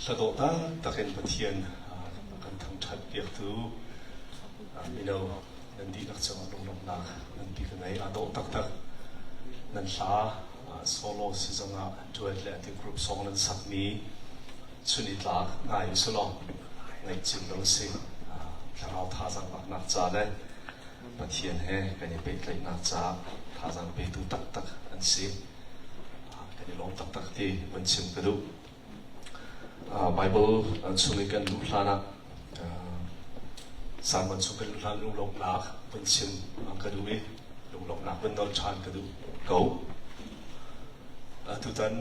สะดวกตะเข็นปะเทียนกันทั้งชัดเปียกตูมีเรานันดีนักจังลงลงนักนันดีกันไหนอาโตตักนันสาโซโล่สิจังอ่ะด้วยแหละที่กรุ๊ปสองนันสักมีชุนิตลากง่ายสุดลองในจิตเราสิเราท่าจังนักจ่าเลยปะเทียนเฮกันยังเป็นเลยนักจ่าท่าจังเป็นตูตักอันสิกันยังลงตักที่มันชิมกระดูBible ช่วยกันลุกลานะสามวันช่วยกันลุกลาลุงลงนักเป็นชิมกระดูกลุงลงนักเป็นนอชานกระดูกเก่าทุกท่าน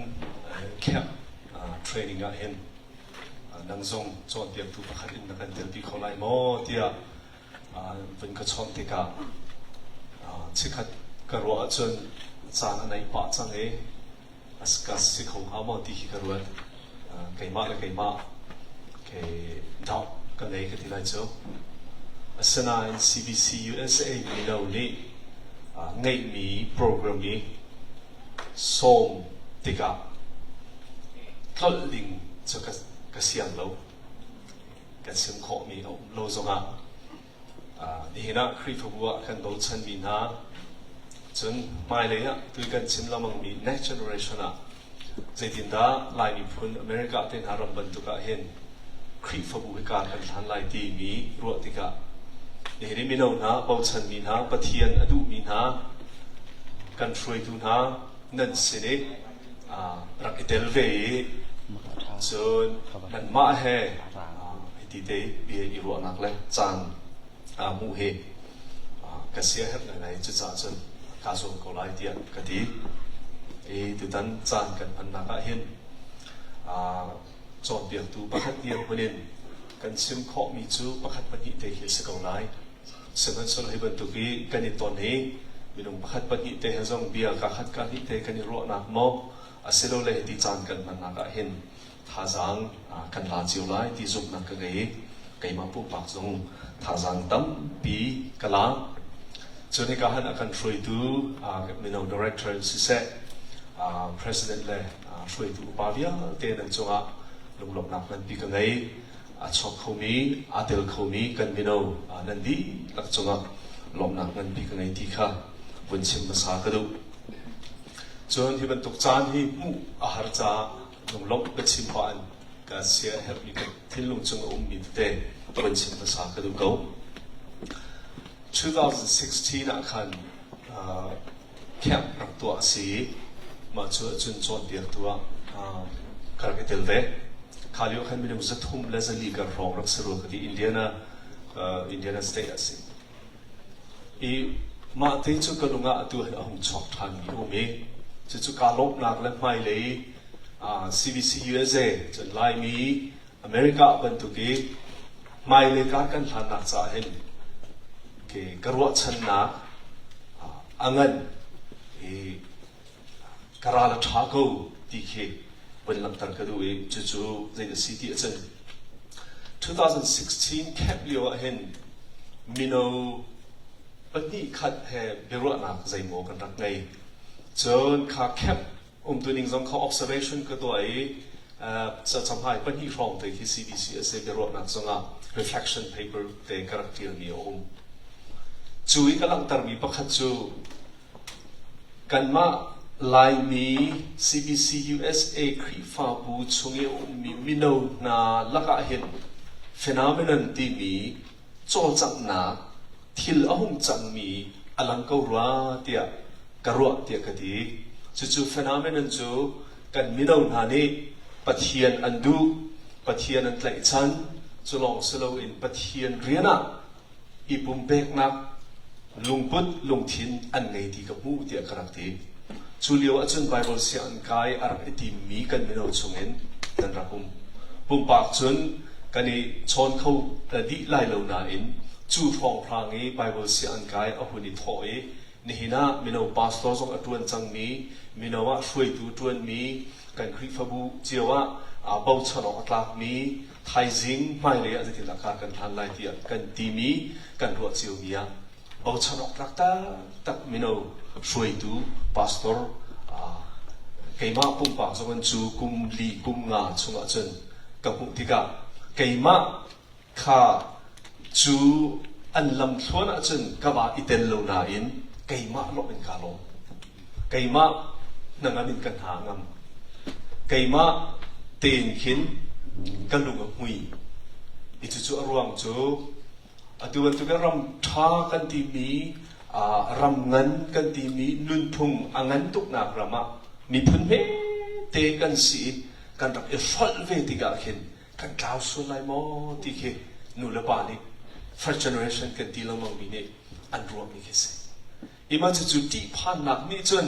แค่เทรนนิ่งเห็นนังซงจอนเดียบทุกขัดอินนักเรียนปีเขาไล่โมเดียเป็นกระชอนติกาชิคัดกระรัวจนจางในป่าจังเอสกัสสิเขาหาโมดีกระรัวcái mạ là cái mạ cái đạo cái này cái thì lại chỗ Sana CBC USA mình đâu đi ngeihmi program đi som tika thol ling cho cái xiang lâu cái xiang khó mi lâu rồi đi na khi phục vụ cái đầu chân mi na chân mai lấy á tôi cần chim làm bằng mi next generationใจดินดาลายนิพุนอเมริกาเต็นหารัมบันตุกะเห็นครีฟบุวิการกันทันลายตีมีรัวติกะเดี๋ยวนี้มีน้องนะเบาชันมีนะปะเทียนอดุมีนะกันช่วยดูนะนั่นสิเนรักเอเดลเวจนนั่นมาเฮที่เดย์เบียอีรัวนักเลยจันมูเฮกษเสียเหตุไหนจะจ่าจนกาส่งกลายเดียนกะทีทุกท่านจานกันพันนักเห็นจอดเบียงตูประคัดเดียงคนเด่นกันซิมข้อมีจูประคัดปัญญาเตะเสกเอาไล่ซึ่งกันส่วนให้บรรทุกีกันในตอนนี้มีน้องประคัดปัญญาเตะให้ส่งเบียร์กับคัดการที่เตะกันในรัวนักโมอาศัยเราเลยที่จานกันพันนักเห็นท่าจางกันลาจิวไล่ที่จุกนักกันไก่มาปุ๊บปากจงท่าจางตั้มปีกะลาจนในการหันกันช่วยดูมีน้อง director สิเซPresident เลยช่วยดูปาวิอาเตนันจงลุงหลบนักนั้นปีกันไงชอบเขามีเดลเขามีกันมิโนนันดีหลักจงหลบนักนั้นปีกันไงที่ข้าบนชิมภาษากระดูจนที่บรรทุกจานที่มุอาหารจาลุงหลบไปชิมพานก็เสียเหตุมีกันที่ลุงจงมีเตบนชิมภาษากระดูเขา2016นักขันแคมป์รักตัวสีมาช่วยจุนจวนเดียร์ตัวคาร์เกตเตลเวข้าเลี้ยวขันมีน้ำจัดทุ่มและจะลีกันรองรักษาโรคที่อินเดียนาสเตทสิมาที่จุกันลงอ่ะตัวเห็นหุ่นช็อกทันมีโอเมจุการลบนักและไม่เลย CBC USA จนไล่มีอเมริกาบรรทุกีไม่เลยการกันทันนักจ่าเห็นกระวัดชนะอังเงินกราลท้ากูที่เคเป็นหลักฐานกระดูกจู่ๆในเดอะซิตี้จัน2016แคปเลียวเห็นมิโนปัจจุบันขัดแห่เบรุนักใจโมกันรักไงจนขาแคปตัวนิ่งจงเขา observation ก็ตัวจะทำให้ปัจจุบันที่ CBC USA เบรุนักจงreflection paper ที่กระทั่งมีจู่อีกหลังจากมีประคัตจู่กันมาลายมี CBC USA ครีฟ้าบูชงเอมีมิโนนาลักเห็น phenomenon ที่มีโจจังนาทิลอาหงจังมีอลังกรัวเตียกรัวเตียกดีจู่ phenomenon จู่กันมิโนนานี่ปะเทียนอันดูปะเทียนอันไหลชันจู่ลองสโลอินปะเทียนเรียนะอีปุ่มเบกนักลุงพุทลุงทินอันไงที่กับมูเตียกรักดีจูเลียวอาจารย์ไบเบิลเสียงกายอาร์เอติมีกันไม่เอาชงเงินนั่นรักปุ่มปากจนกันนี้ชนเขาแต่ดีไล่เหล่านั้นจูฟองพรางไบเบิลเสียงกายเอาหุ่นถอยนี่นะไม่เอาพาสตอร์ส่งอัตวันจังมีไม่เอาว่าช่วยดูตวนมีกันคริฟบูเจียวว่าเบาชนอัตลักมีไทยซิงไม่เลยอาจจะที่ราคากันทันไล่ที่กันดีมีกันรัวเจียวมีเบาชนอัตลักตักไม่เอาช่วยดูพาสตอร์ไก่มาปุ่มปากส่งกันจูกุมลีกุมงาชงอาจารย์ กับหุติกะไก่มาข้าจูอันลำส่วนอาจารย์กับว่าอิเตนโลนาอินไก่มาลบเป็นกาโลไก่มานังอันเป็นกันหางามไก่มาเตียนขินกันลุงกับหุยอิจุจุอรวงจูตัววันตัวกันรำท้ากันตีมีรำเงินกันตีมีนุนพุงอังเงินตุกนักรำมีพื้นเมเตกันสีกันรักเอฟอลเวติกาเข็นกันกล่าวส่วนไรมอที่เขนูเลบานิ first generation กันตีละมังมีเนี่ยอันรวมมีแค่สิอีมันจะจุดที่ผ่านนักนี่จน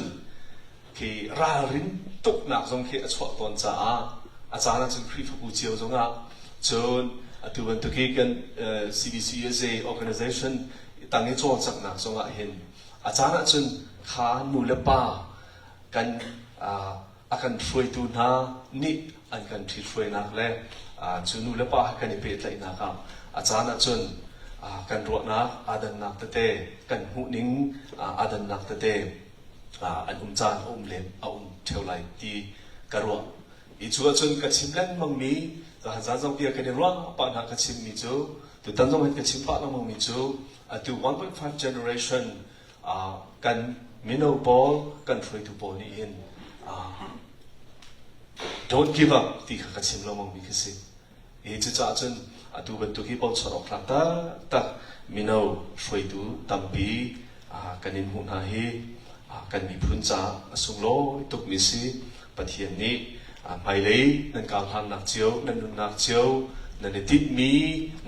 คือรารินตุกนักทรงเขอชวตอนจ้าอาจารย์นั้นจนครีฟบูเจียวจงอ่ะจนตัววันตัวเขกัน CBC USA organization ตั้งให้โจรสักนักทรงอ่ะเห็นอาจารย์นั้นจนขานูเลบากันอาการช่วยตัวน้านี่อันกันที่ช่วยนักเลยจุนูเลปะกันอีเปตเลยนะครับอาจารย์จนกันรวดนักอาดันนักเตะกันหูนิ่งอาดันนักเตะอันจานเล็บเท่าไรที่กระรวดอีชัวจนกระชิมเล่นมังมีแต่หากจงเปียกันรัวปานหากระชิมมีจูตัวตั้งจงให้กระชิมปานมังมีจูตัว 1.5 generation กันมิโนบอลกันฟรีทูบอลนี่เห็นdon't give up ที่ข้าชิมเรามองมีแค่สิจะจ่าจนตัวบรรทุกที่บอลสระคลักตักมิโนช่วยดูตั้มปีกันนินหุ่นหาฮีกันมีพื้นจ่าสุงโลตุกมิสิปะเทียนนี้ไม่เลยนั่นการทำนักเจียวนั่นนุ่นนักเจียวนั่นติดมี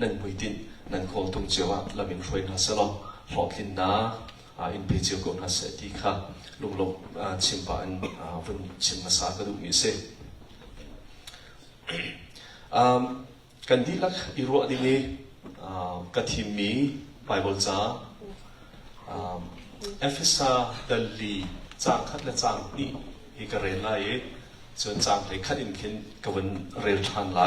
นั่นมวยตินนั่นโคตรงเจียวละมินช่วยนัสละหลอกลินนาอินเพเจียวกนัสที่ข้าลุงลงชิมปานวันชิมมาสากระดูมิสิกันที่ลักอิรัวดีมีกัทิมีไปบอลจ้าเอฟเอสาดัลลีจางคัดและจางนี่ฮิกเรนไลจนจางไปคัดอินเข็นกับวันเรียลทันไล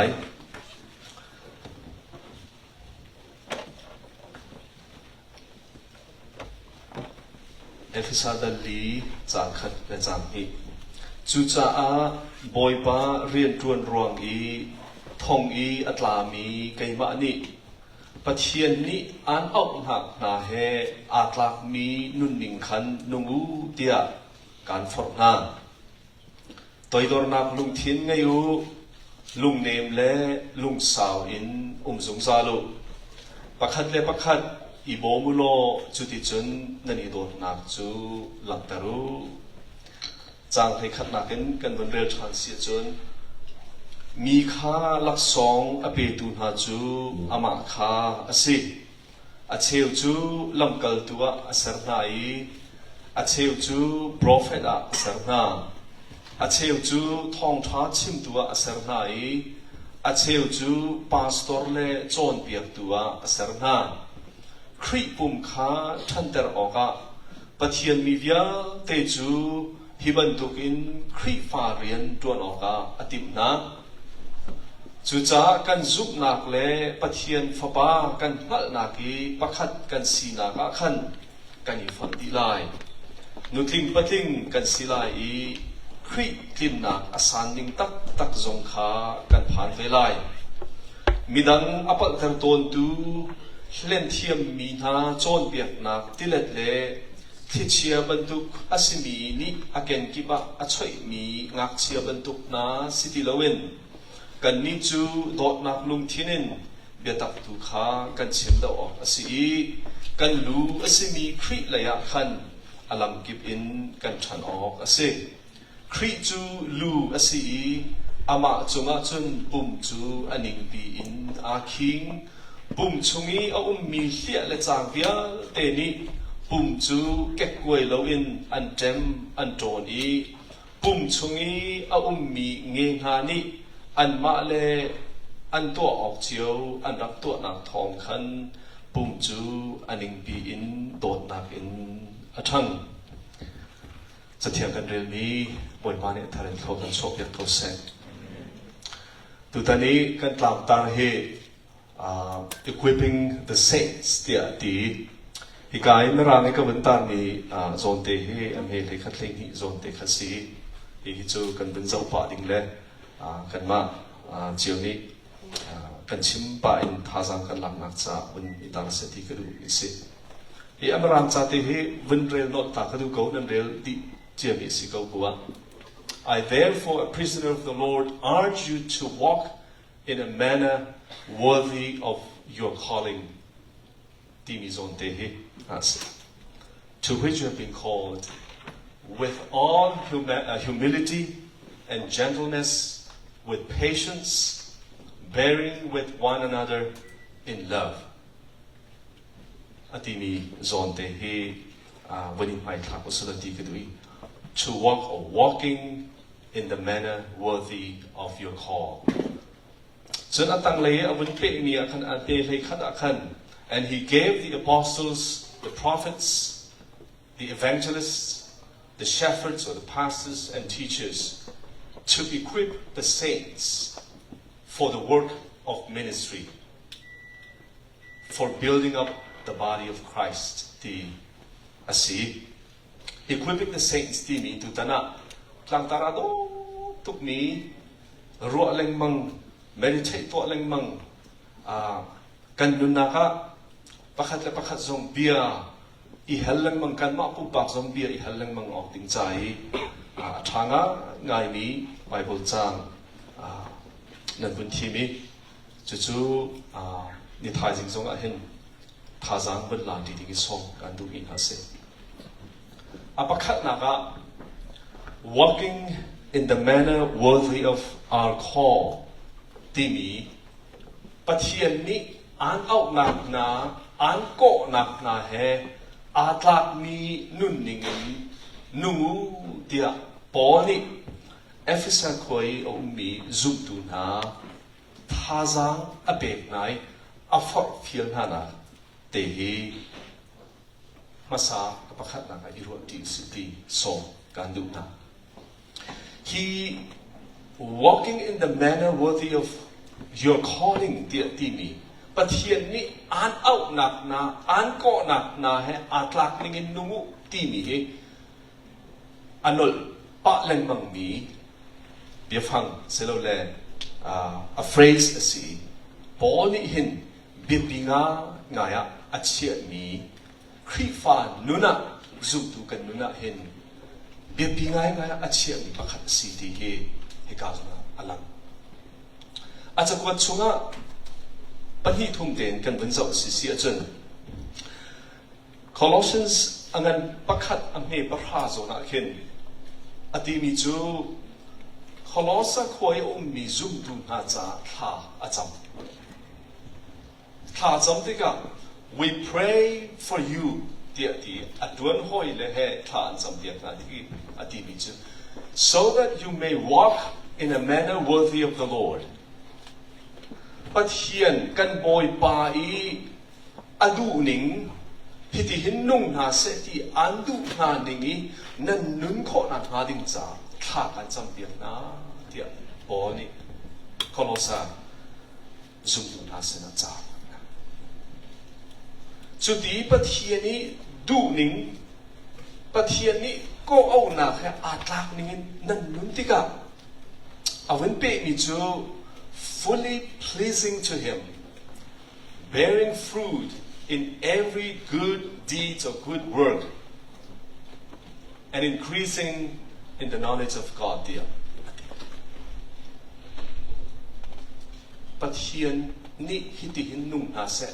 เอฟเอสาดัลลีจางคัดและจางนี่จูจ่าบอยป้าเรียนจวนรวงอีทองอีอัตลามีไก่มานี่ปะเทียนนี้อันเอาหักนาเฮอัตลามีนุนนิงขันนุงูเตียการฝนนาตัวดอร์นักลุงทิ้นไงอยู่ลุงเนมเล่ลุงสาวอินสงซาลุประคัดเล่ประคัดอีโบมุโลจุติจนนันอีดอร์นักจูหลักตารุจางให้ขัดนักกันวันเรือทรานเสียจนมีข้าลักสองอเปตุนหาจูอามาข้าอสิอาเชลจูลำกัลตัวอาสรนาอีอาเชลจูโปรเฟตอาสรนาอาเชลจูทองท้าชิมตัวอาสรนาอีอาเชลจูปาสตอร์เล่โจนเปียกตัวอาสรนาครีปุ่มข้าทันเตอร์ออกะปะเทียนมีเวียเตจูฮิบันตุกินครีฟาเรียนตัวออกะอติมนาจุจ้ากันซุกนักเล่ปะเทียนฟ้าป้ากันนัลนักีประคัดกันสีนักขันกันอีฟันดีไลนุทิงปะทิงกันสีไลอีครีทิมนักอาสานนิงตักจงขากันผ่านเวลามีดังอปัตตตนดูเล่นเทียมมีนาโจนเบียกนักติเล็ดเล่ที่เชียบรรทุกอาศิมีนี่อาเกนกิบะอาช่วยมีงักเชียบรรทุกนาสิติลเวนกันนิจูดอดนักลุงที่นินเบียตักตุขากันเชื่อมดาวอาศิกันลูอาศิมีครีระยะขันอลัมกิบอินกันชันออกอาศิครีจูลูอาศิอามาจงอาจนปุ่มจูอันิงปีอินอาคิงปุ่มชงีเอามีเสียและจางเบียเตนิปุ่มจูเก็กไว้เราอินอันเจมอันโจนีปุ่มชงีเอามีเงียหานิอันมาเลอันตัวออกเชียวอันรักตัวนักทองขันปุ่มจูอันนิงปีอินโดดนักอินอัทังจะเทียงกันเรื่องนี้บนมาเนี่ยทารินเขากันชอบอยากเขาเสกตัวตอนนี้กันกล่าวตาเหequipping the saints เดียดีฮิกายไม่รางในกับวันตานี้โซนเตะให้อเมริกาเล่งที่โซนเตะขัดสีฮิจูกันเป็นเจ้าป่าดิ่งเล่กันมาเจียวนี้ kan chimpa in thazaang kan laknak cha un itang se ti kadu isi e amram cha te he vinrel not ta kadu ko nan rel ti chiahmi si ko kuwa I therefore a prisoner of the Lord urge you to walk in a manner worthy of your calling timizon te he as to which you have been called with all humility and gentleness, with patience, bearing with one another in love. Atimi zonte he winning my clap to walk or walking in the manner worthy of your call. So natang lay awin pe ni akan ate lay akan, and he gave the apostles, the prophets, the evangelists, the shepherds or the pastors and teachers to equip the saints for the work of ministry, for building up the body of Christ. The equipping the saints timi tu tana tlang tarado tukmi ruwa leng mang meditate to leng mang kanun naka pakat zong bia ihalang mang kan ma pu bak zong bia ihalang mang ok ting chai thanga ngeihmi Bible chang nan bun thimi chu ni thai jing zong a hin thazaang ban lan ti ding song kan du in ase apakhatnaka walking in the manner worthy of our call timi pathian ni an out nak na an ko nak na he thlahmi nun ningin nungu dia poni efisa khoi mi zum tu na thazaang apek nai afot fiel hana te hi masa kapakhat na iru ti city song kandu na he walking in the manner worthy of your calling dear timi but here ni an out nak na an ko nak na he atlak ningin nungu timi he anol pa leng mang mi biafang selo le a phrase asi poni hin bibinga ngaya chiahmi khifa nuna zutu kan nuna hin bibinga ngaya chiahmi pakhat si ti he kazna alam achakwa chunga pahi thumten kan bunzau si achun Colossians angan pakhat amhe parha zona khin atimi chu Colossa khoi mi zum tu na cha tha acham tha cham tika we pray for you dear atun hoi le he tha acham dia na ti atimi chu so that you may walk in a manner worthy of the Lord but hian kan boy pa adu ning hiti hinnung na se ti andu na ningi nan nun kho na ha ding cha tha kan cham piak na dia boni Colossa zum tu na se na cha chu di pathiani du ning pathiani ko au na kha atlak ning nan nun tika awen pe mi chu fully pleasing to him bearing fruit in every good deed or good work and increasing in the knowledge of God dear but hian ni hitihin nung na se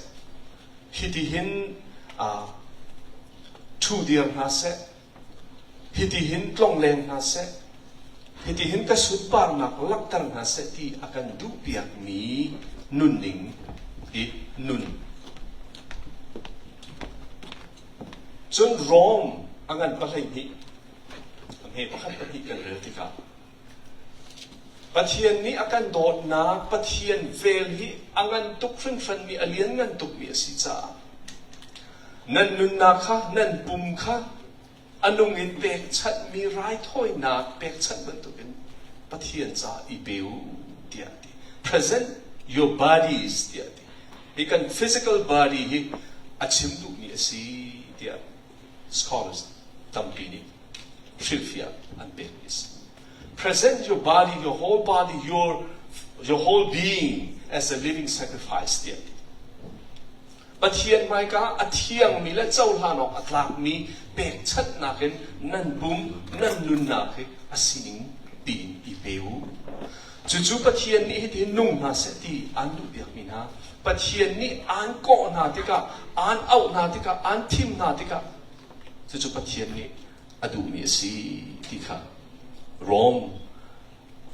hitihin tu dir na se hitihin tlong leng na se hitihin ka sutpar na laktar na se ti akan du piak mi nun ning nun chun rom angan palai ni amhe pakhat pahi kan rel tika pathian ni akan dot na pathian vel hi angan tuk fran mi alian ngan tuk mi si cha nan nun na kha nan pum kha anung in pek chat mi rai thoi na pek chat ban tu in pathian cha I beu dia ti present your bodies dia ti ikan physical body hi achim du mi si dia scholars tampini shilfia and babies present your body your whole body your whole being as a living sacrifice เดียปะเทียนไม่ก็อเทียงมีและเจ้าลานอกอัตลากมีเปกชัดนักเห็นนั่นบุ้มนั่นนุนนักเห็นอาศินิงปีนอีเปวจู่ๆปะเทียนนี้ที่นุ่งนาเสตีอันดูเดียกมีนะปะเทียนนี้อันก่อนาติกะอันเอานาติกะอันทิมนาติกะจู่ๆปะเทียนนี้อดูมีสีที่ค่ะรอม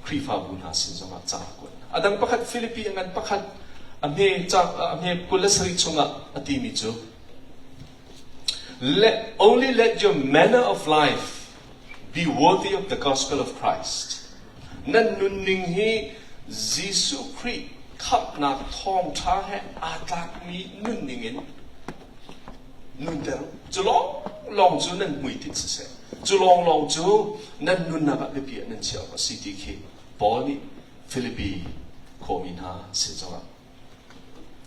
ครีฟาบุญหาสินสมัครจากคนอดังประคัดฟิลิปปินส์งั้นประคัดอเมริกาอเมริกุลสริชงะอติมิจู only let your manner of life be worthy of the gospel of Christ นั่นนุนนิงฮียิสุคริขับนักทองท้าให้อาตากมีนุนนิงเงินนุนเดรจุลองจูนั่นมุยติดเสียจุลองจูนั่นนุนนักเลเปียนั่นเชียวกับซีดีเคปอนี่ฟิลิปปินส์โคมินาเสียจัง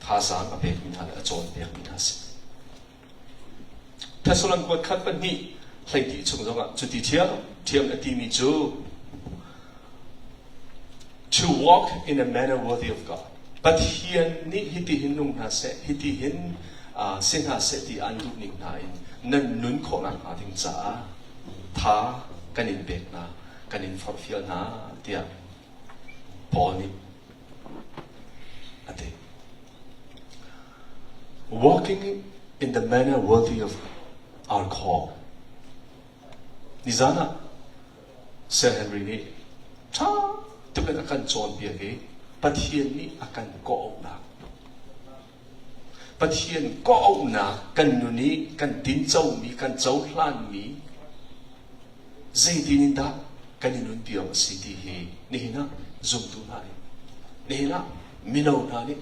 thazaang อเปกมินาและจอนเปียกมินาสิถ้าส่วนกวดขัดปันนี้ใส่ดีชงจังจุดที่เทียมอติมิจู to walk in a manner worthy of God ปัจเจียนนี้ฮิติหินนุ่งนาเสฮิติหินเส้นหาเสติอันดุนิงนายนั่นนุนของนักอาทิงจ้าท่ากันอินเบกนากันอินฟอร์ฟิลนาเดียพอนี่อะไรwalking in the manner worthy of our call นิจานะเซอร์เฮนรีนี่ถ้าตัวเป็นอาการจอนเปียกปัจเจียนนี้อาการก่อหนักปัจเจียนก่อหนักกันนุนี้กันดินเจ้ามีกันเจ้าหลานมีใจดินินดากันนุนเปียวสิทธินี่นะจุ่มตัวนานี่นะมินาวนานี่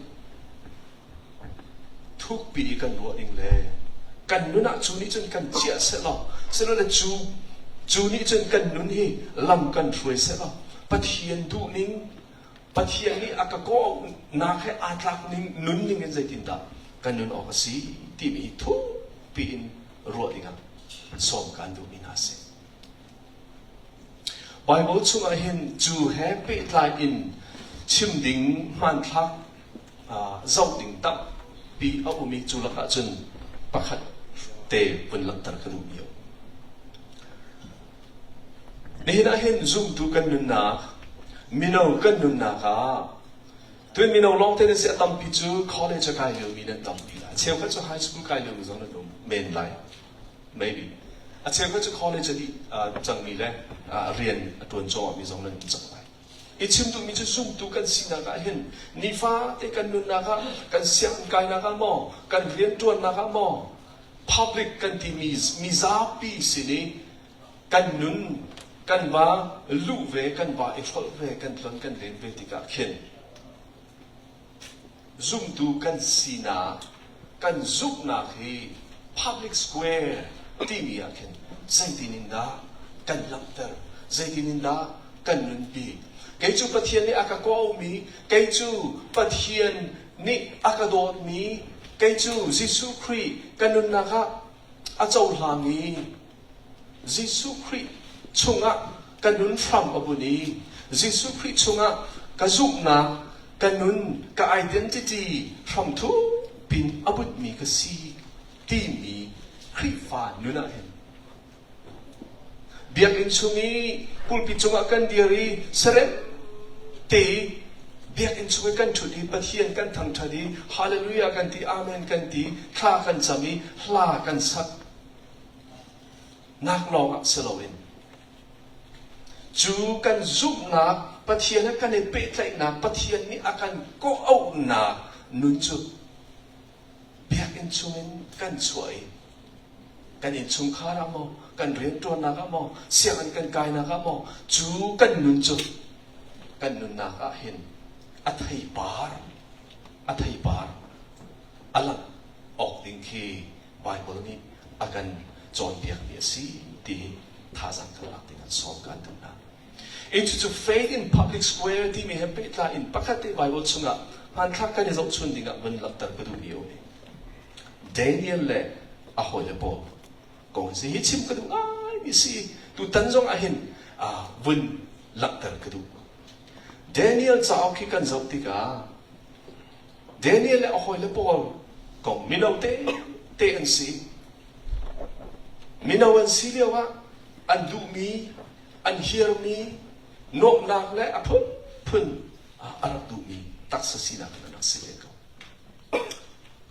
ทุกปีกันรัวเองเลยกันนุนจูนี่จนกันเจียเสร็จแล้วเลยจูนี่จนกันนุนฮีลำกันช่วยเสร็จแล้วปัจเจียนดูนิ่งปัจเจียนนี้อากาก็นักให้อาตลักนิ่งนุนนิ่งกันใจตินดากันนุนออกสิที่มีทุกปีรัวเองสมกันดูมินาเสไบเบิลช่วยเห็นจูแฮปปี้ไลน์อินชิมดิ่งมันทักเจ้าดิ่งตับปีเอาอุมิจุลกะจนประคัดเตะเป็นหลักตระกูลเดียวนี่นะเห็นซุ่มดูกันนุนนามินาวกันนุนนาค่ะตัวมินาวลองเทนเสียตั้มปีจูคอลเลจกายเลี้ยวมีนั่นตั้มปีละเชื่อว่าจะไฮสคูลกายเลี้ยวมีสองนั่นดูเมนไลน์ maybe เชื่อว่าจะคอลเลจดีจังมีเลยเรียนตัวจอมีสองนั่นจังไลอีชิมดูมีจะซุ่มดูกันสินะกันเห็นนิฟ้าเตกันนุนนาค่ะกันเสียงกายนาค่ะหมอกันเรียนตัวนาค่ะหมอ public กันที่มีซาปีสินี่กันนุนกันว่าลูเวกันว่าเอฟเวกันหลังกันเรียนเวทีกันเห็นซุ่มดูกันสินะกันซุกนาคือ public square ที่มีอะเห็นใจดินินดากันลับเตอร์ใจดินินดากันนุนปีไก่จูปะเทียนนี่อากาโกเอามีไก่จูปะเทียนนี่อากาโดดมีไก่จูยิสุครีกันนุนนะคะอาเจ้าหลามียิสุครีชงะกันนุนฟรัมอบุนียิสุครีชงะกะจุกนากันนุนกะ identity ฟรัมทุปินอบุดมีกะซีที่มีครีฟานุนะเห็นเบียกินชงนี้พูดปิดชงกันเดียรีเสร็จตีเบียกินชงกันชุดนี้ปะเทียนกันทั้งทัดีฮาเลลูยากันตีอาเมนกันตีข้ากันจามีลากันสักนักลองสโลวินจูกันจุกนักปะเทียนกันในเปตเลยนักปะเทียนนี้อาการก็เอาหนักนุนจุเบียกินชงกันสวยกันอินชงคารามอกันเรียนตัวนักมอเสียงกันกายนักมอจูกันนุนจุกันนุนนักเห็นอัฐิบาร์อัลลังออกดิ่งคีไบเบิลนี้อาการจอนเปียกเบียสีที่ท่าสังกัดที่กันสอบกันตรงนั้น It's to faith in public square ที่มีเห็นเป็นลายอินปกติไบเบิลช่วงมันทักกันในสองส่วนดิ่งมันหลักตระกูลเดียวนี่เดนิเอลเล่อาหอยเลบกงสิฮิชิมกระดูกมีสิตุตันจงอาหินวันหลักตระกระดูกเดนิเอลจะเอาขี้กันจับติกา Daniel le ahoy le Paul kong minaw te an si minaw an si liawa an du mi an hir mi nok nak le apun pun arak du mi tak sa sila nak sila ko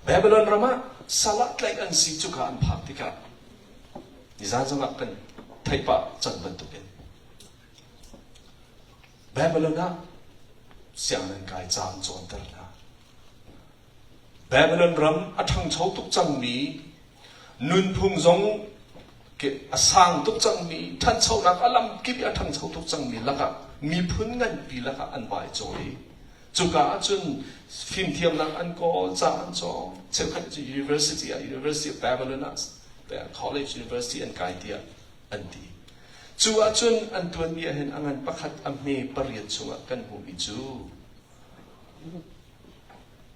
Babylon rama salat like an si chuka an praktika nizan zong akan thaipa chan bantukin Babylon na siang nan kai chang chon tar na Babylon ram athang chau tuk chang mi nun phung zong ke asang tuk chang mi than chau nak alam ki athang chau tuk chang mi laka mi phun ngan pi laka an bai choi chuka chun phim thiam nak an ko chan cho cheu khan university of Babylon college university and kai dia an ti chua chun an tuan mi hen angan pakhat amme pariat chunga kan hu mi chu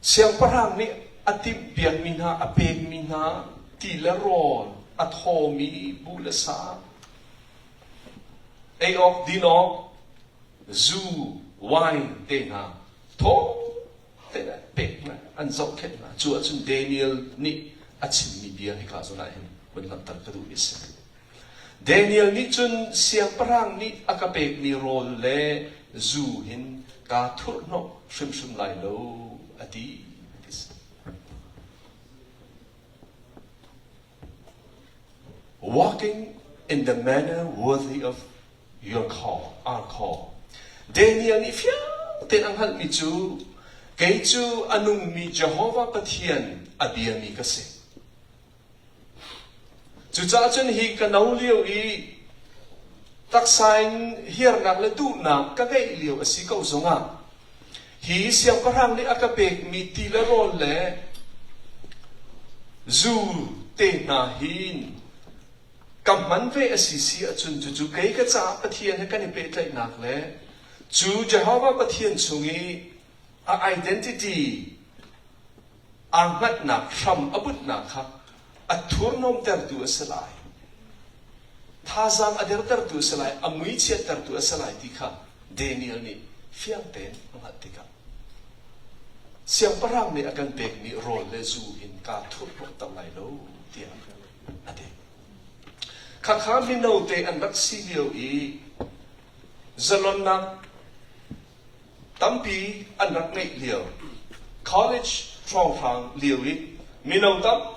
siang parang ni atim pian mina apeg mina tilaron athomi bulasa ayok dinok zu wine tena tho tena pek na an zau khet na chua chun Daniel ni achim mi bia ka zona hen ban tar ka du is Daniel ni chun siang parang ni akapek ni rol le zu hin ka thur no shim lai lo ati walking in the manner worthy of your call, our call. Daniel ni fiang ten ang hal mi chu kay chu anung mi Jehovah pathian abia mi kasi. Chu cha chun hi kanaw liu I taksain hier nak le tu nak ka kay liu asi kau zonga. Hi siang parang ni akapek mi tila rol le zu te na hin kamman ve asisi achun chu kay ka cha pathian he kan pe tlai nak le chu Jehovah pathian chungi a identity ang ngat nak hram abut nak kha athurnom ter tu asalai thazaang ader ter tu asalai amui che ter tu asalai ti kha Daniel ni fiang ten ngat ti ka siang parang ni akan pek ni rol le zu in ka thur pro tam lai lo ti ate kakha minau te an rak silio I zalon na tampi an rak nei liao college Hrang liao I minau tam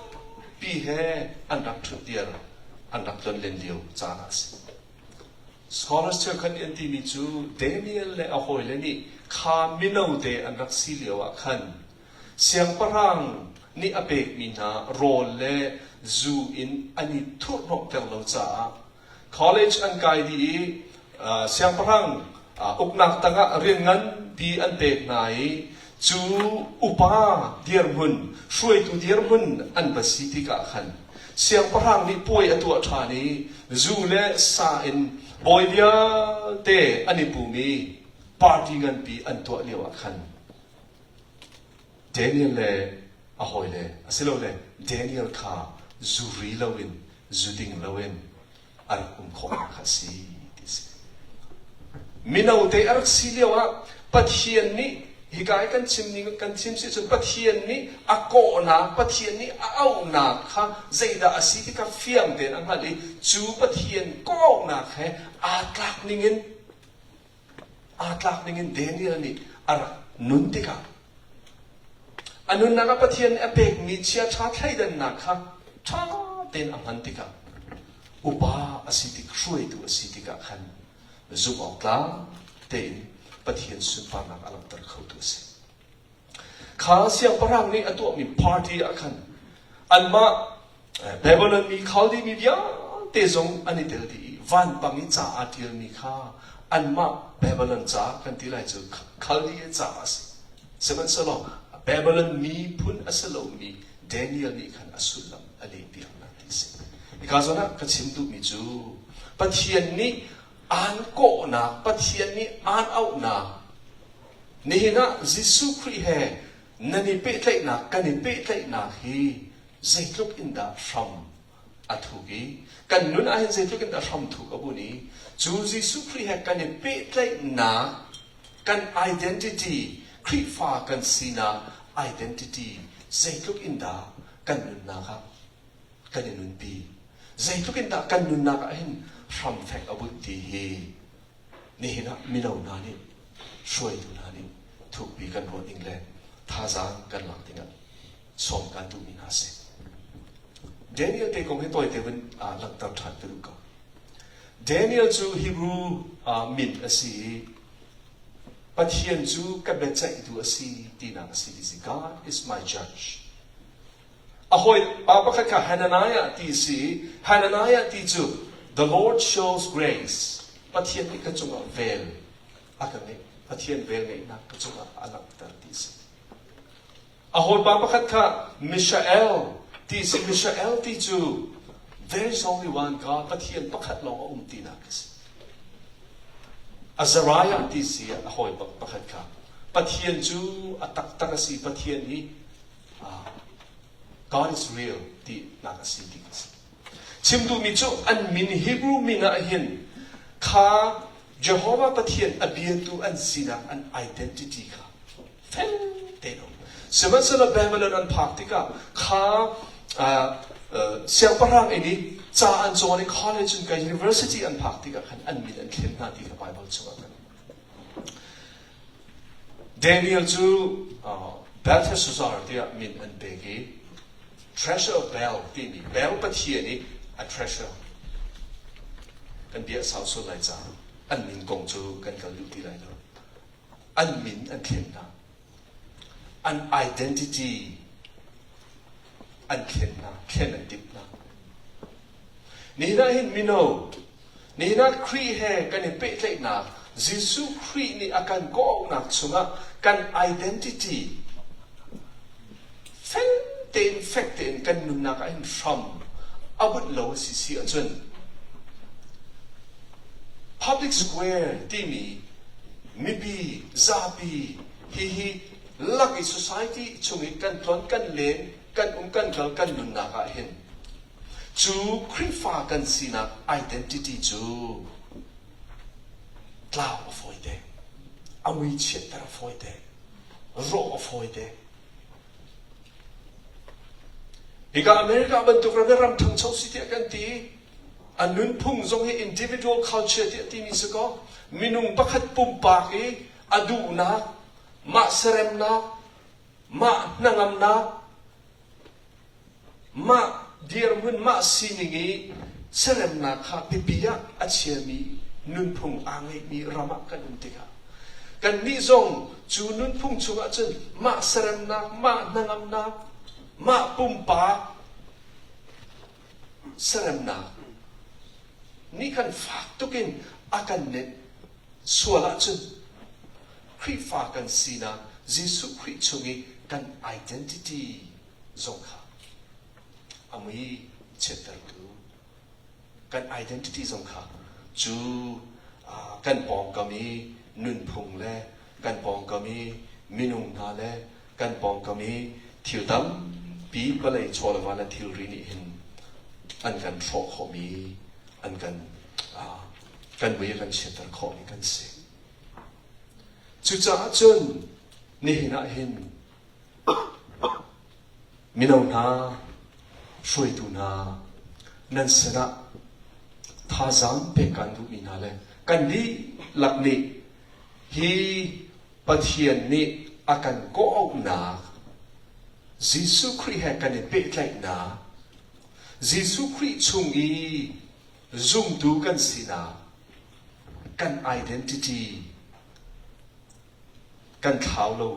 pi he an rak thut tiar an rak ton len liao chanas scholars che khan en ti mi chu Daniel le a hoi le ni kha minau te an rak silio a khan siang parang ni apek mina rol le zu in ani thur nok tel lo cha college an kai di siang parang uknak tanga ringan di an pek nai chu upa dirmun shuai tu dirmun an basiti ka khan siang parang ni poi atu tha ni zu le sa in boy dia te ani pumi party ngan pi an to lewa khan Daniel le ahoy le asilo le Daniel kha zuri lawin zuding lawin ar khom khasi dis minau te ar silewa pathian ni hikai kan chimni kan chimsi chu pathian ni ako na pathian ni au na kha zaida asiti ka fiam den ang hali chu pathian ko na khe atlak ningin Daniel ni ar nuntika anun naga pathian apek mi chia tha thlai dan na kha tha ten amantika upa asitik shuai tu asitika khan zubokla ten pathian sunpa nak alam tar khau tu se kha siang parang ni atu mi party akhan anma Babylon mi khaldi mi bia te zong ani tel di van pangi cha atil mi kha anma Babylon cha kan ti lai chu khaldi cha as seven salo Babylon mi pun asalo mi Daniel ni khan asulam ali piang na tise ikazona kachim tu mi chu pathian ni an ko na pathian ni an au na ni na Jesu Christ he nani pe tlai na kan pe tlai na hi zaitluk in da from athugi kan nun a hin zaitluk in da from thu abuni chu Jesu Christ he kan pe tlai na kan identity Christ fa kan sina identity ใจทุกอินดากันนุนนาครับกันนุนปีใจทุกอินดากันนุนนาเห็นทำแฟกอาวุธที่เฮนี่นะมิโนนานี่ช่วยดูนานี่ถูกปีกันรวดอิงแลนด์ท่าจางกันหลังที่นั่นสมกันดูมินาเซเดนิเอลเตคงให้ตัวเตวันหลังตัดทันไปดูกันเดนิเอลจูฮีบรูมินอสีปัจเจียนจูกับเบจัยดูอสีตีนังอสีดิสิ God is my judge อะหอยปาปะค่ะฮานานายะตีสีฮานานายะตีจู The Lord shows grace ปัจเจียนนี่ก็จุงเวลอะกันนี่ปัจเจียนเวลนี่นะก็จุงอัลลังตัดตีสีอะหอยปาปะค่ะมิชาเอลตีสีมิชาเอลตีจู There is only one God ปัจเจียนปะค่ะลองตีนักสิอาซารายันที่เสียหอยปะขัดขาปะเทียนจูอัตักตักสีปะเทียนนี้ God is real ที่นักสีที่กันชิมดูมิจูอันมินฮิบรูมินาเห็นข้าเยโฮวาปะเทียนอเบียตูอันสีนักอัน identity ข้าเฟนเตโนสมัยสละแบบนั้นอันพักที่ข้าเสียงพระรังอันนี้จ้าอันโจใน college กับ university อันพักที่กันอันมีอันเขียนหน้าที่กับ Bible ช่วยกัน Daniel จู Bethel Society มีอันเบกี treasure of bell ที่มี bell ปะเทียนี่ a treasure กันเบียสาวสุดเลยจ้าอันมีกงจูกันกันลุที่ไรแล้วอันมีอันเขียนหน้าอัน identity อันเขียนหน้าเขียนอันดิบหน้านี่นะเห็นมิโนนี่นะครีเฮกันเป๊ะเลยนะยิสุครีนี่อาการโกงนักสุงะกัน identity เฟนเตนเฟกเตนกันนุนนักเห็นฟรอมอาวุธโลสิสิอันจน public square ที่มีบีซาบีฮีลักอี society ช่วงกันพลอนกันเลนกันกันเกลกันนุนนักเห็นจูคริฟ้ากันสินะ identity จูกล่าวอภัยเดอเมริกาอภัยเดรออภัยเดอีกอเมริกาบรรทุกระดับทั้งชาวสิทธิ์กันตีอันนุนพุ่งทรงให้ individual culture ที่มีสก็มินุงปักขัดปุ่มปากเออดูนักมาเสรมนักมาหนังมนักมาเดียร์มันมาสินิงีเสรมนักข้าพิพิยะอาเชียมีนุนพุ่งอ่างมีรามากันอุติกากันนี่ทรงจูนุนพุ่งชูอาจนมาเสรมนักมาหนังนักมาปุ่มปากเสรมนักนี่กันฝากตุกินอากันเน็ตส่วนละจนคริฟ้ากันสีนายิสุคริชงงี้กัน identity ทรงข้าอามีเชิดตระกูกัน identity ทรงข้าจูกันปองก็มีนุนพุงเล่กันปองก็มีมินุงนาเล่กันปองก็มีทิวดำปีก็เลยชอลวันละทิวรีนี่เห็นอันกันโฟขมีอันกันกันวิกันเชิดตระขอมีกันเสจุจ้าจนนี่นะเห็นมินุงนาช่วยดูนานั่นสนะท่าจำเป็นการดูมีนาเลยกันนี้หลักนี้ฮีปะเทียนนี้อาการก็เอาหนายิสุคริสต์กันนี้เป็นไรหนายิสุคริสต์ช่วงนี้ซุ่มดูกันสินากัน identity กันข่าวเรา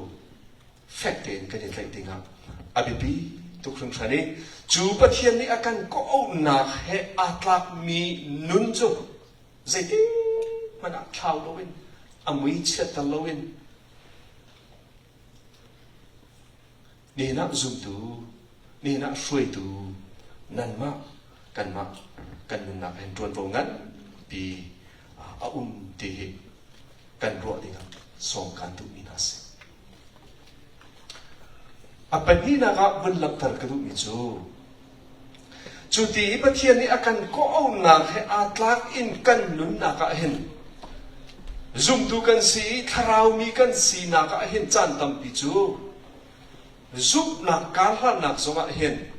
แฟกเตนกันนี้ไรติงอ่ะอภิบีทุกครั้งชนี้จูปะเทียนนี้อาการก็เอาหนักให้อัตลักษณ์มีนุนจุใจที่มันอัดข่าวเราเองอเมริกาตะเราเองนี่นักซุ่มดูนี่นักช่วยดูนั่นมากกันนุนนักเห็นตัวตรงนั้นปีตีกันรวดเองส่งกันตุมินาเซapa ni nak berlak terkeduk itu. Cuti bagian ni akan kau nak atlak in kan nun nak hen. Zoom tu kan si thazaang kan si nak hen cantam itu. giúp nạc cá ra nạc giống ạ hiền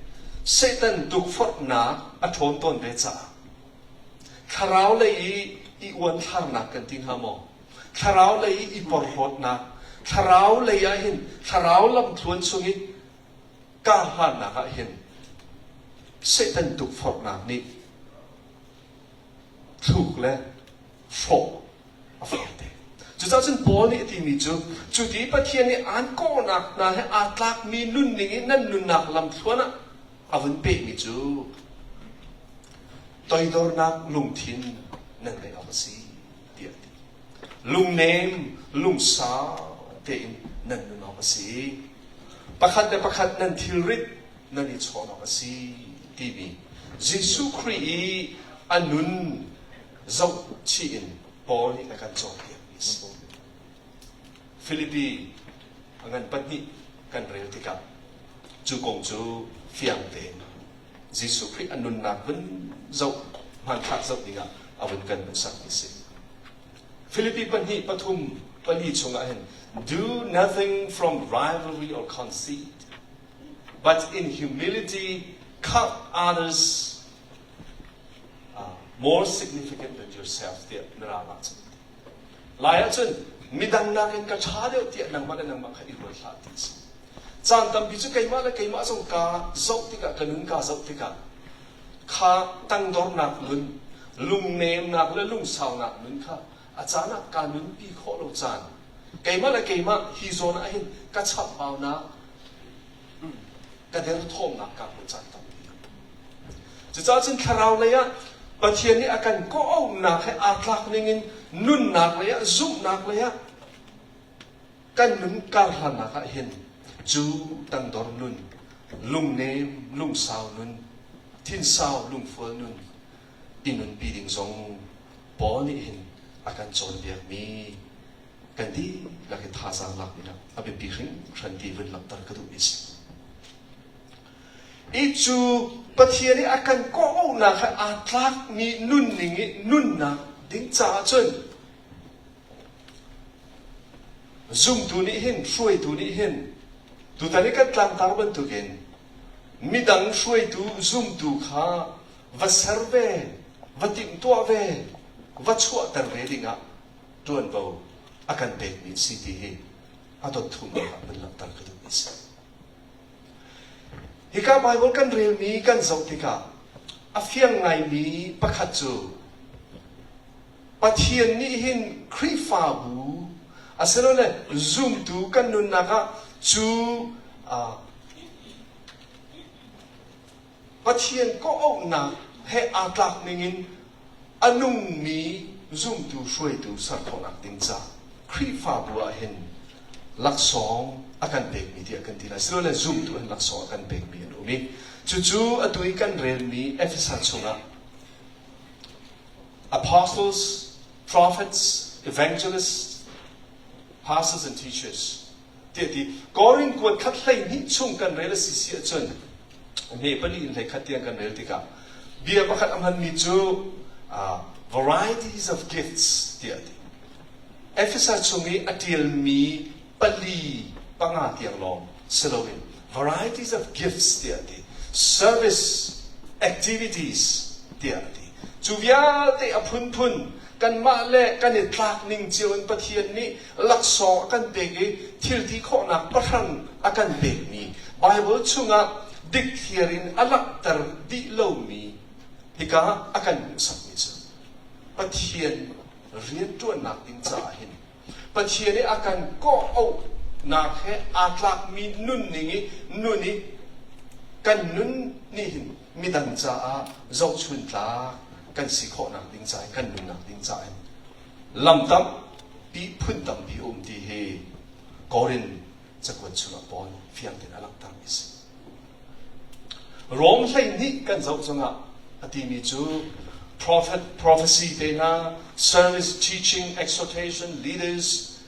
Satan đục phật nạc ở thôn tôn về trả khá ráo lấy ý uốn thang nạc cần tin hà mô khá ráo lấy ý bọt hốt nạc khá ráo lấy á hiền khá ráo lâm thuần xuống ý cá ra nạc á hiền Satan đục phật nạc nị thuộc lên phổ ở phật tế chú cháu chân bố nị thì mì chú tí bà thiên nị án cô nạc nà hay át lạc mì nôn nị năn nôn nạc làm thuần á à vẫn bệ mì chú tôi đôi nạc lùng thiên năn nị áo xí tiệt lùng nêm lùng xá tên năn nôn áo xí bà khát năn thiêu rít năn nị chọn áo xí tì mì Jesus Christ anun dâu chiin bố nị là căn chọn tiệt Philippi angan patni kan rel tika chu kong chu fiang te Jesus Christ anun nak vẫn dậu hoàn thạc dậu dinga awan kan sak ni se Philippi panhi pathum panhi chunga hen do nothing from rivalry or conceit but in humility count others more significant than yourself there naramat laya chun midang nakin ka chadeo tiya nang mana nang makha irol hatis chan tam bichu keima song ka zau tika kanun ka zau tika kha tang dor nak lun lung nem nak le lung saw nak lun kha achana kanun pi kho lo chan keima hi zona hin ka chap baw na ka der thom nak ka lo chan tam chu cha chin kharau le ya pathian ni akan ko au nak he atlak ningin nun nak le ya zum nak le ya kan nun kar han nak hin chu tang dor nun lung nem lung sao nun tin sao lung fo nun inun pi ding zong bo ni hin akan chon biak mi kan di la ke thazaang lak ni la abi pi hring than ti ven lak tar ka du is chu pathian ni akan ko au nak he atlak ni nun ningi nun nak ding cha chun zoom tu ni hin shuai tu ni hin tu tani ka tlang tar ban tu gen midang shuai tu zoom tu kha va serve va tim to ve va chua tar ve dinga tuan bo akan pe ni city hi adot thu ma ban lak tar ka du is hika bible kan real mi kan zau tika afiang ngai mi pakhat chu pathian ni hin khrifa bu aselo le zoom tu kan nun naka chu pathian ko au na he atlak ningin anung mi zoom tu shuai tu sar thonak ting cha khrifa bu a hin laksong akan bek mi dia kan tila aselo le zoom tu an laksong akan bek mi no mi chu atui kan rel mi Ephesus chunga apostles, prophets, evangelists, pastors and teachers. Tiati korin kuat khat hlei ni chung kan rel si si chun. Ne pali in hlei khat tiang kan rel tika. Bia pakhat amhan mi chu varieties of gifts tiati. Ephesus chungi atil mi pali panga tiang long selowin. Varieties of gifts tiati. Service activities tiati. Chuvia te apun kan ma le kan itlak ning chion pathian ni lakso akan bege thil ti kho nak pathan akan beg mi Bible chunga dik thierin alak tar di lo mi hika akan sak mi chu pathian rian tu nak ting cha hin pathian ni akan ko au nak he atlak mi nun ningi nuni kan nun ni hin mi dang cha a zo chun ta kan si kho nak ding chai kan nun nak ding chai lam tam pi phun tam pi ti he korin chakwan chula pon fiang ten alak tam is rom hlei ni kan zau chunga ati mi chu prophecy te na service teaching exhortation leaders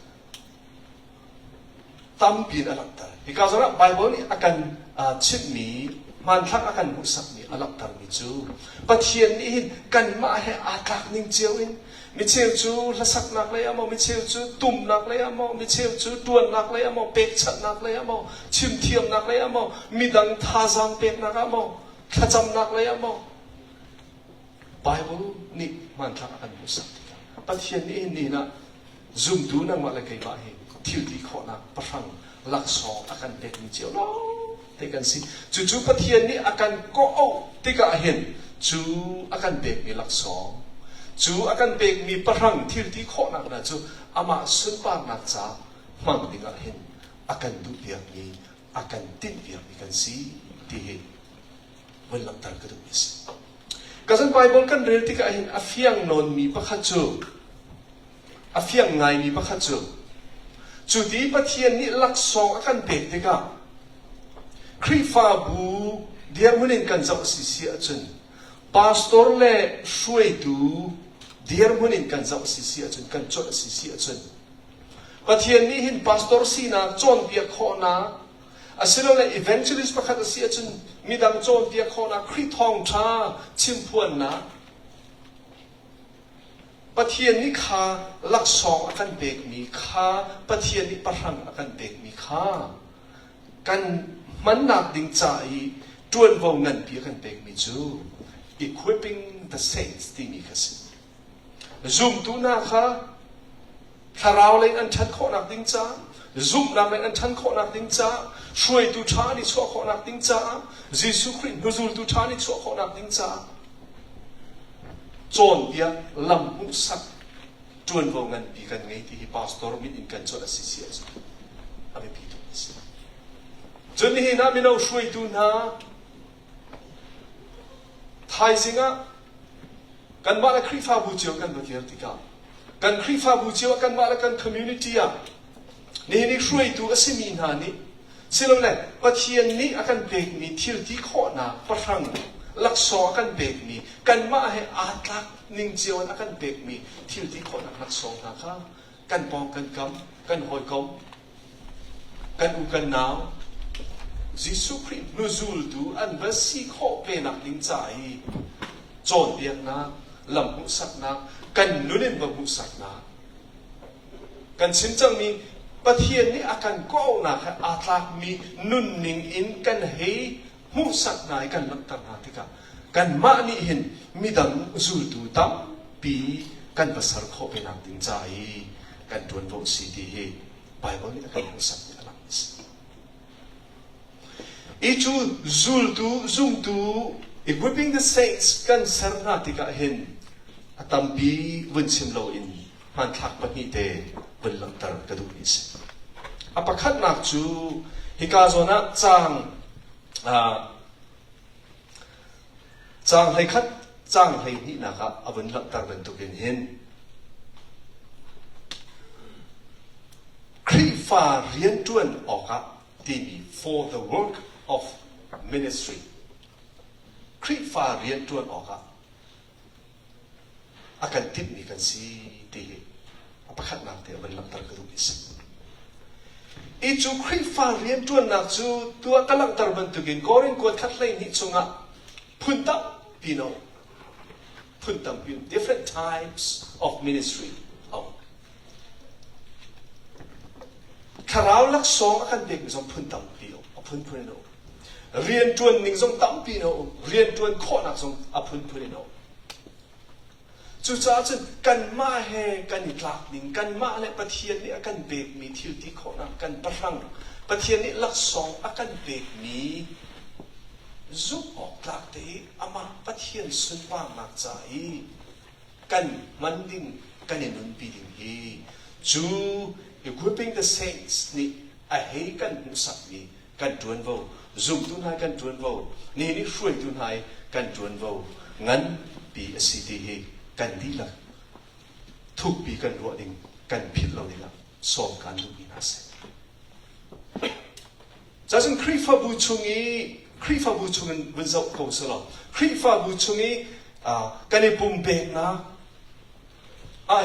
tam pin alak ta because bible ni akan chip mi มันทักอาการมุสักนี่อลักตารมิจูปะเทียนนี่กันมาให้อาตักนิ่งเจียวอินมิเชลจูละสักนักเลยอะมอมิเชลจูตุ่มนักเลยอะมอมิเชลจูตวนนักเลยอะมอเป็กชัดนักเลยอะมอชิมเทียมนักเลยอะมอมีดังท่าจางเป็กนักอะมอขจำนักเลยอะมอไบเบิลนี่มันทักอาการมุสักปะเทียนนี่นะซุ่มดูนังมาเลยกี่บาททิวดีขอนักประทังลักษออาการเป็กมิเจียวน้ติกันสิจู่ๆปะเทียนนี่อาการก็เอาติกะเห็นจู่อาการเบกมีลักษณะจู่อาการเบกมีพลังที่ที่ข้อนักนะจู่อามาสุนปากนักจ้ามังติกะเห็นอาการดูเบียกมีอาการติดเบียกมีกันสิที่เห็นวันหลังตากระดูกมิสกษัตริย์ไบเบิลกันเรียนติกะเห็นอาฟียงนนมีประคัตจู่อาฟียงไงมีประคัตจู่จู่ที่ปะเทียนนี่ลักษณะอาการเบกติกะคริฟาบูเดียร์มุนินกันจับสิเสียจนพาสตอร์เล่ช่วยดูเดียร์มุนินกันจับสิเสียจนกันจดสิเสียจนปะเทียนนี้เห็นพาสตอร์สีนาจอนเบียขอนาอาศัยเราเนี่ยอีเวนต์ลิสต์ประคัตเสียจนมีดังจอนเบียขอนาคริทองชาชิมพวนนาปะเทียนนี้ข้าลักษณ์อาการเบกมีข้าปะเทียนนี้ประหังอาการเบกมีข้ากันมันนักดิ่งใจจวนวงเงินเพียกันเบกมิจู equipping the saints ที่มีกันสิซุ่มตัวนักค่ะถ้าเราเล่นอันชันข้อนักดิ่งจ้าซุ่มนักเล่นอันชันข้อนักดิ่งจ้าช่วยตัวชาดิชั่วข้อนักดิ่งจ้ายิสุคริสต์นุจูลตัวชาดิชั่วข้อนักดิ่งจ้าจนเดียลำมุสักจวนวงเงินเพียกันไงที่พาสตอร์มิดอินกันจนสิเสียจุอะไรพี่ตัวนี้สิจนนี้นะมิเราช่วยดูนะไทยสิงะกันมาแล้วคริฟาบูเจียวกันตัวเดียวติกากันคริฟาบูเจียวกันมาแล้วกันคอมมูนิตี้อ่ะนี่ช่วยดูอาศัยมีนานี่สิเราเนี่ยปะเทียนนี้อาการเบกมีที่ที่ข้อนาประทังลักษณะอาการเบกมีกันมาให้อาตักนิ่งเจียวอาการเบกมีที่ที่ข้อนาลักษณะนะคะกันปองกันกำกันหอยกำกันอุกันหนาวยิสุคริสต์นุจูลดูอันเบสิข้อเป็นนักลิงใจจอนเดียกนักลำมุสักนักกันนุนินบมุสักนักกันสินจังมีปะเทียนนี้อาการก้าวนักอาตากมีนุนนิงอินกันเฮมุสักนายกันลักตนาติกากันมานี่เห็นมีดังจูลดูตั้มปีกันภาษาข้อเป็นนักลิงใจกันทวนวงสีดีเฮไปบนนี้อาการมุสักนี่อะไรitu zultu zumtu equipping the saints kan sarnatika hin atambi wunsim lo in man thak pani te bunlang tar kadunis apakhat nak chu hikazona chang hlei khat chang hlei ni naka abun lang tar ban tukin hin khri fa rian tuan oka timi for the work of ministry คริฟ้าเรียนตัวออกอะอาการติดมีกันสิตีประคัดนักเดียวมันลับตากระดูกสิอีจูคริฟ้าเรียนตัวนักจูตัวกำลังตระบันตุกินก็เรียนกวดคัดเลยนิจงะพุ่นตับพี่น้องพุ่นตับพี่ different types of ministry เอาคาราวลักษณ์อาการเด็กมีสองพุ่นตับพี่น้องพุ่นพุ่นน้องเรียนจวนหนึ่งทรงตั้มปีโนเรียนจวนข้อนักทรงอภุนพุริโนจุดจ้าจนกันมาเฮกันอีกหลักหนึ่งกันมาและปะเทียนนี่อาการเบกมีที่ที่ข้อนักกันประทังปะเทียนนี่หลักสองอาการเบกมีซุปออกหลักเตะอามาปะเทียนสุนบ้างนักใจกันมันดิ่งกันนุนปีดิ่งเฮจู equipping the saints นี่อาเฮกันมุสักนี่กันจวนโวซุ่มตุนให้กันจวนโวนี่ช่วยตุนให้กันจวนโวงั้นปีสิทีกันดีละทุกปีกันรัวดิ่งกันผิดเราดีละส่งกันดูมีน่าเสียจากนั้นคริฟ้าบูชุงีคริฟ้าบูชุงวันเสาร์เขาสละคริฟ้าบูชุงีกันในปุ่มเบกนะ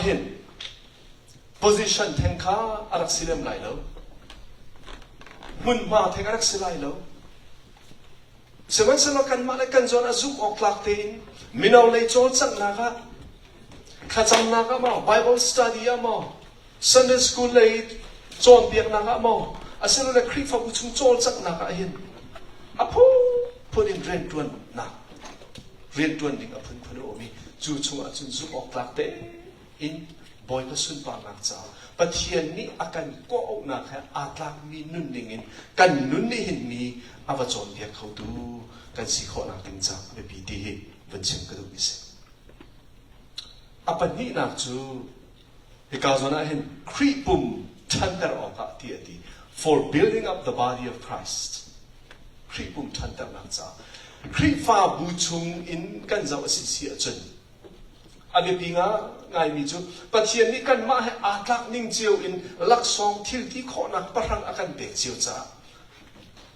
เห็น position แทงข้าอารักษิเลมไหลแล้วมุนมาแทงอารักษิไลแล้ว seman selo kan ma le kan zon azuk ok lak tein minaw le chol chak na ka khacham na ka ma bible study ma Sunday school le Cawnpiaknak na mo aselo le khri fa bu chung chol chak na ka hin apo put in rent tuan na rent tuan ding apun phun omi chu chung a chun zu ok lak te in boy ka sun pa nak cha pathian ni akan ko ok na kha atlak mi nun ding in kan nun ni hin ni awa Cawnpiak khau tu kan si kho nak ting cha be bi ti hi wan chim ka du bi se apan ni nak chu he ka zona hin khri pum Chantar oka tiati for building up the body of Christ. Kripum chantar nangsa. Krifa buchung in kan zaw asisi achun. Abi pinga ngai mi chu pathian ni kan ma he atlak ning chiu in laksong thil ti khona parang akan bek chiu cha.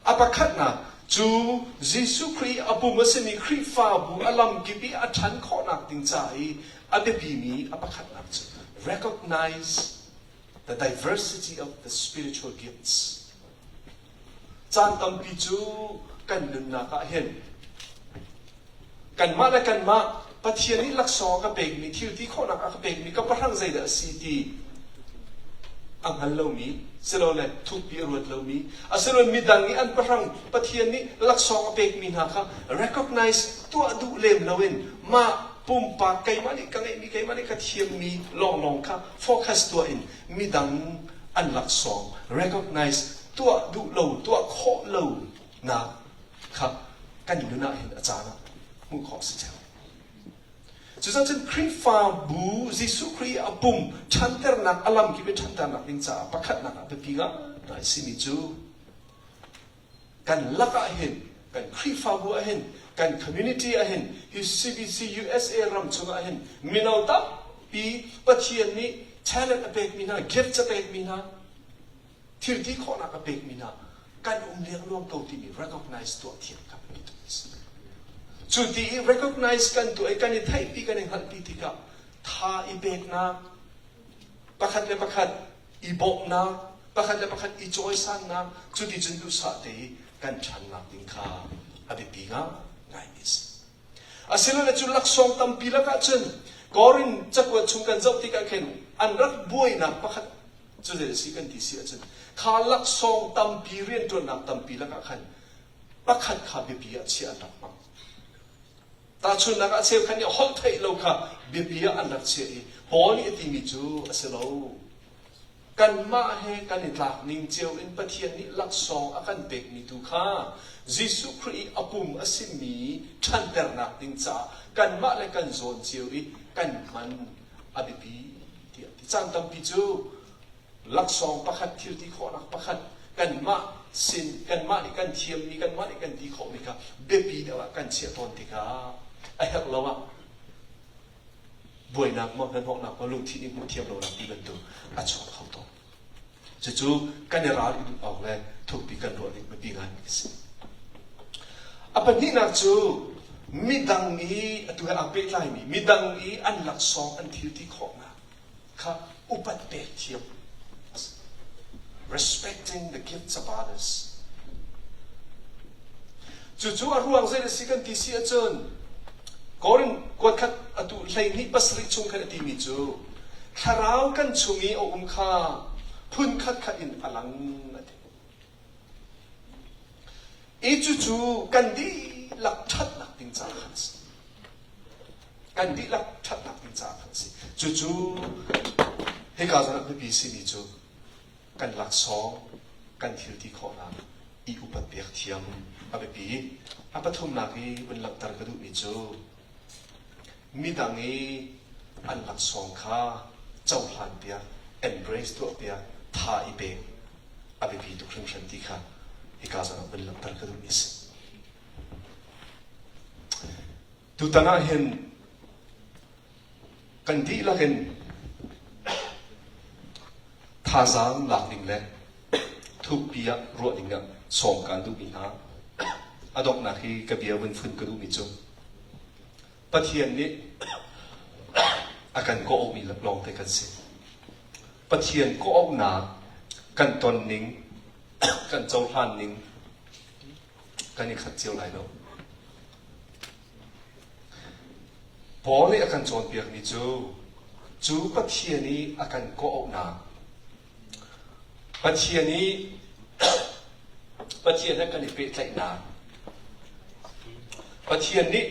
Apakhat na chu Jesu Christ apu masini krifa bu alam gibi athan khona ting chai abi pi mi apakhat na chu recognize the diversity of the spiritual gifts. Chan tam pi chu kan nun na ka hen. Kan ma pathian ni lakso ka pek mi thil ti khona ka pek mi ka parang zai da si ti ang hallo mi selo le thuk pi ruat lo mi aselo mi dang ni an parang pathian ni lakso ka pek mi na ka recognize tu adu lem lawin ma pumpa kay mani ka ngeihmi ka chiahmi long ka focus to in midang unlock song recognize tua du lo tua kho lo na ka kan yu na hin achana mu kho si chang chu chen kri fa bu Jesu Christ apum chanter nak alam ki be chanter nak ning cha pakhat nak be pinga na sini chu kan laka hin kan kri fa bu hin kan community ahin his CBC USA ram chung ahin minaw tap pi pathian ni talent apek mina gift apek mina thil ti khona apek mina kan lek lom to ti ni recognize to thiam ka pi to chu ti recognize kan to kan ni thai pi kan hal pi ti ka tha I bek na pakhat le pakhat I bok na pakhat le pakhat I joy san na chu ti chun du sa te kan chan na ting kha abi pi nga asilo na chulak song tampila ka chen korin chakwa chungkan zau ti ka ken anrak boy na pakhat chule si kan ti si chen khalak song tampirian to na tampila ka khan pakhat kha be bia chi anak ma ta chun na ka che khan ya hol thai lo kha be bia anak che holi ti mi chu asilo kan ma he kan itlak ning cheu in pathian ni lak song akan bek mi tu kha Jesu Christ apum asimi chanter nak ting cha kan ma le kan zon chiu I kan man abipi ti chan tam pi chu lak song pakhat thil ti kho nak pakhat kan ma sin kan ma ni kan thiam ni kan ma ni kan ti kho mi ka bepi da kan chia ton ti ka ai hak lawa boy nak mo kan hok nak ko lung thi ni mu thiam lo nak ti ben tu a chok khau to chu kan ra I au le thuk pi kan ro ni be pi ngan ki apa ni nak chu midang I atu ha apek lai mi midang I an lak song an thil ti kho na kha upat pe thiam respecting the gifts of others chu aruang zai de sikan ti si achon korin kwat khat atu hlei ni pasri chung khan ti mi chu kharau kan chungi o kha phun khat in alang chu kan di lak that nak ting cha khan si kan di lak that nak ting cha khan si chu he ka za na bi si ni chu kan lak song kan thil ti kho na I upat pek thiam abe pi apathum na ki un lak tar ka du mi chu midang I an lak song kha chau hlan pia embrace to pia tha I be abe pi tu khrim shan ti kha ikazana bel tar ka dun is tu tana hen kan di la hen thazaang lakning le thuk pia ro dinga som kan du mi ha adok na hi ka bia wen fun ka du mi chu pathian ni akan ko o mi long te kan se pathian ko o na kan ton ning kan chau hlan ning kan ni khat chiu lai lo พอเลยอาการจอนเปียกนี่จูปัจเจียนี้อาการก็ออกนาปัจเจียนี้ปัจเจียนั้นกันเป็นใจนาปัจเจียนี้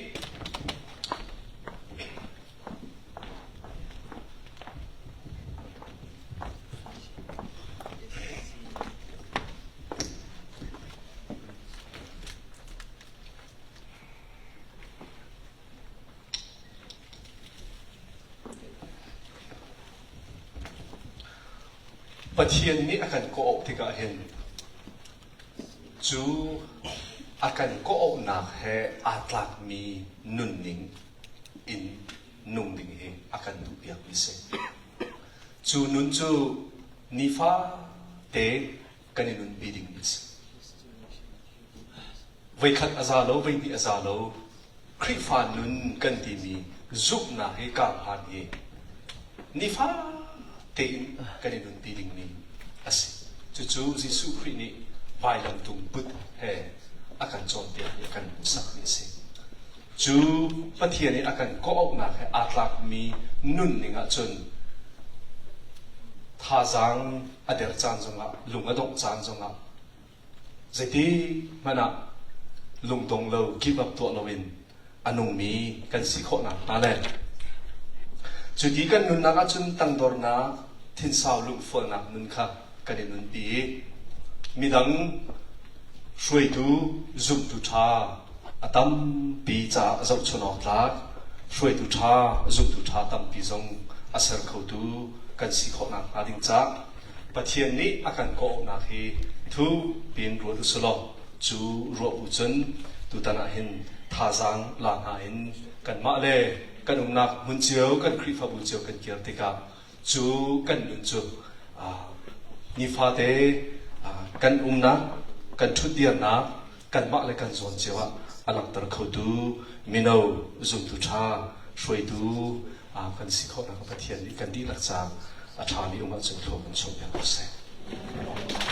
ปัจเจียนี้อาการก็ออกที่ก็เห็นจูอาการก็ออกหนักแห่อาตลักมีนุ่นนิ่งอินนุ่งดิ่งเฮอาการดูเปียกวิเศษจูนุ่นจูนิฟ้าเตกันนุ่นบีดิ่งวิเศษไว้ขัดอาซาโลไว้ดีอาซาโลคริฟานุ่นกันดีมีจุกหนาเฮกาผ่านเฮนิฟ้าเตอินกันนุ่นบีดิ่งนี้อาศัยจูจิสุครินีไปลำตุงปุดเฮอาการจอนเปียอาการสักนิดสิจูปะเทียนี้อาการก็ออกหนักเฮอาตลักมีนุ่นนิ่งจนท่าจางอเดรจานจงละลุงอดงจานจงละใจที่มันอะลุงตรงเราคิดแบบตัวเราเองอันนุ่งมีกันสิโคนักนั่นแหละจุดที่กันนุ่นนักจนตั้งดอร์นาทิ้งสาวลุงฝนนักนุ่นค่ะกันนุ่นปีมีดังช่วยดูจุ่มดูชาตั้มปีจ่าจะชนออกลักช่วยดูชาจุ่มดูชาตั้มปีจงอาศัยเขาดูกันสิขอนักอาดิงจักปะเทียนนี้อาการก็นักเฮทุเป็นรัวดุสโลจูรัวอุจนดูตานาเห็นท่าจางลางหาเห็นกันมาเลยกันนักมุนเจียวกันคริฟาบุนเจียวกันเกียรติกาจูกันนุนจูนิฟาเตกันนักกันชุดเดียนนักกันมาเลยกันโซนเจียวอลังตระเขาดูมินเอาจุ่มดูชาช่วยดูกันสิขอนักปะเทียนนี้กันดีหลักจากอาชาลีอุมาจุดโลกันชมอย่างไร